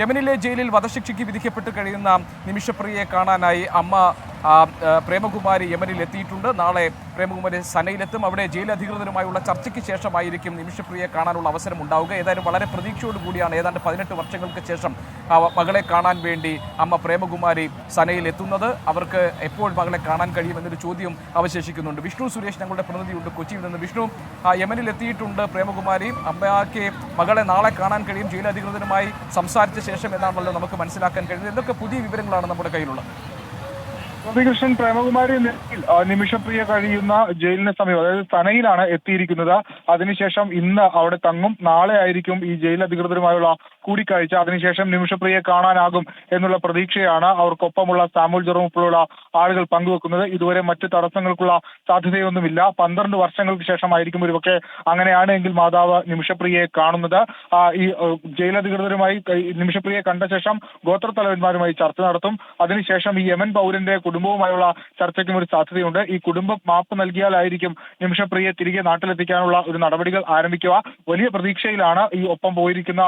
യമനിലെ ജയിലിൽ വധശിക്ഷയ്ക്ക് വിധിക്കപ്പെട്ട് കഴിയുന്ന നിമിഷപ്രിയയെ കാണാനായി അമ്മ പ്രേമകുമാരി യമനിൽ എത്തിയിട്ടുണ്ട്. നാളെ പ്രേമകുമാരി സനയിലെത്തും. അവിടെ ജയിൽ അധികൃതരുമായുള്ള ചർച്ചയ്ക്ക് ശേഷമായിരിക്കും നിമിഷപ്രിയയെ കാണാനുള്ള അവസരം ഉണ്ടാവുക. ഏതായാലും വളരെ പ്രതീക്ഷയോട് കൂടിയാണ് ഏതാണ്ട് 18 വർഷങ്ങൾക്ക് ശേഷം മകളെ കാണാൻ വേണ്ടി അമ്മ പ്രേമകുമാരി സനയിൽ എത്തുന്നത്. അവർക്ക് എപ്പോൾ മകളെ കാണാൻ കഴിയുമെന്നൊരു ചോദ്യം അവശേഷിക്കുന്നുണ്ട്. വിഷ്ണു സുരേഷ് ഞങ്ങളുടെ പ്രതിനിധിയുണ്ട് കൊച്ചിയിൽ നിന്ന്. വിഷ്ണു, യമനിൽ എത്തിയിട്ടുണ്ട് പ്രേമകുമാരി. അമ്മയ്ക്ക് മകളെ നാളെ കാണാൻ കഴിയും, ജയിൽ അധികൃതരുമായി സംസാരിച്ച ശേഷം എന്നാണല്ലോ നമുക്ക് മനസ്സിലാക്കാൻ കഴിയുന്നത്. എന്തൊക്കെ പുതിയ വിവരങ്ങളാണ് നമ്മുടെ കയ്യിലുള്ളത്? ഗോപികൃഷ്ണൻ, പ്രേമകുമാരി നിമിഷപ്രിയ കഴിയുന്ന ജയിലിന് സമീപം, അതായത് സനയിലാണ് എത്തിയിരിക്കുന്നത്. അതിനുശേഷം ഇന്ന് അവിടെ തങ്ങും. നാളെ ആയിരിക്കും ഈ ജയിൽ അധികൃതരുമായുള്ള കൂടിക്കാഴ്ച. അതിനുശേഷം നിമിഷപ്രിയയെ കാണാനാകും എന്നുള്ള പ്രതീക്ഷയാണ് അവർക്കൊപ്പമുള്ള സാമുൽ ജെറോം ഉൾപ്പെടെയുള്ള ആളുകൾ പങ്കുവെക്കുന്നത്. ഇതുവരെ മറ്റ് തടസ്സങ്ങൾക്കുള്ള സാധ്യതയൊന്നുമില്ല. 12 വർഷങ്ങൾക്ക് ശേഷമായിരിക്കും ഒരുപക്ഷെ, അങ്ങനെയാണ് എങ്കിൽ മാതാവ് നിമിഷപ്രിയയെ കാണുന്നത്. ഈ ജയിൽ അധികൃതരുമായി നിമിഷപ്രിയയെ കണ്ട ശേഷം ഗോത്രത്തലവന്മാരുമായി ചർച്ച നടത്തും. അതിനുശേഷം ഈ യമൻ പൗരന്റെ കുടുംബവുമായുള്ള ചർച്ചയ്ക്കും ഒരു സാധ്യതയുണ്ട്. ഈ കുടുംബം മാപ്പ് നൽകിയാലായിരിക്കും നിമിഷപ്രിയയെ തിരികെ നാട്ടിലെത്തിക്കാനുള്ള ഒരു നടപടികൾ ആരംഭിക്കുക. വലിയ പ്രതീക്ഷയിലാണ് ഈ ഒപ്പം പോയിരിക്കുന്ന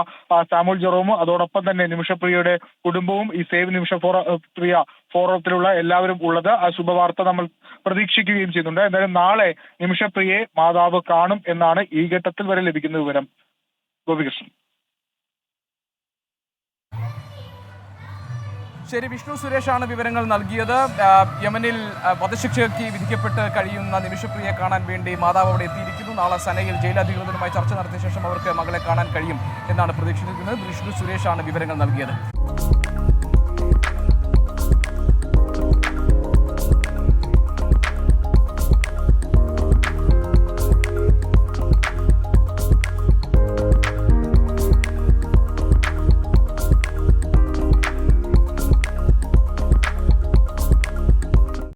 സാമുൽ ജെറോമും അതോടൊപ്പം തന്നെ നിമിഷപ്രിയയുടെ കുടുംബവും ഈ സേവ് നിമിഷപ്രിയ ഫോറത്തിലുള്ള എല്ലാവരും ഉള്ളത്. ആ ശുഭവാർത്ത നമ്മൾ പ്രതീക്ഷിക്കുകയും ചെയ്യുന്നുണ്ട്. എന്തായാലും നാളെ നിമിഷപ്രിയയെ മാതാവ് കാണും എന്നാണ് ഈ ഘട്ടത്തിൽ വരെ ലഭിക്കുന്ന വിവരം. ഗോപികൃഷ്ണൻ. ശരി, വിഷ്ണു സുരേഷാണ് വിവരങ്ങൾ നൽകിയത്. യമനിൽ വധശിക്ഷയ്ക്ക് വിധിക്കപ്പെട്ട് കഴിയുന്ന നിമിഷപ്രിയയെ കാണാൻ വേണ്ടി മാതാവ് അവിടെ എത്തിയിരിക്കുന്നു. നാളെ സനയിൽ ജയിലധികൃതരുമായി ചർച്ച നടത്തിയ ശേഷം അവർക്ക് മകളെ കാണാൻ കഴിയും എന്നാണ് പ്രതീക്ഷിക്കുന്നത്. വിഷ്ണു സുരേഷാണ് വിവരങ്ങൾ നൽകിയത്.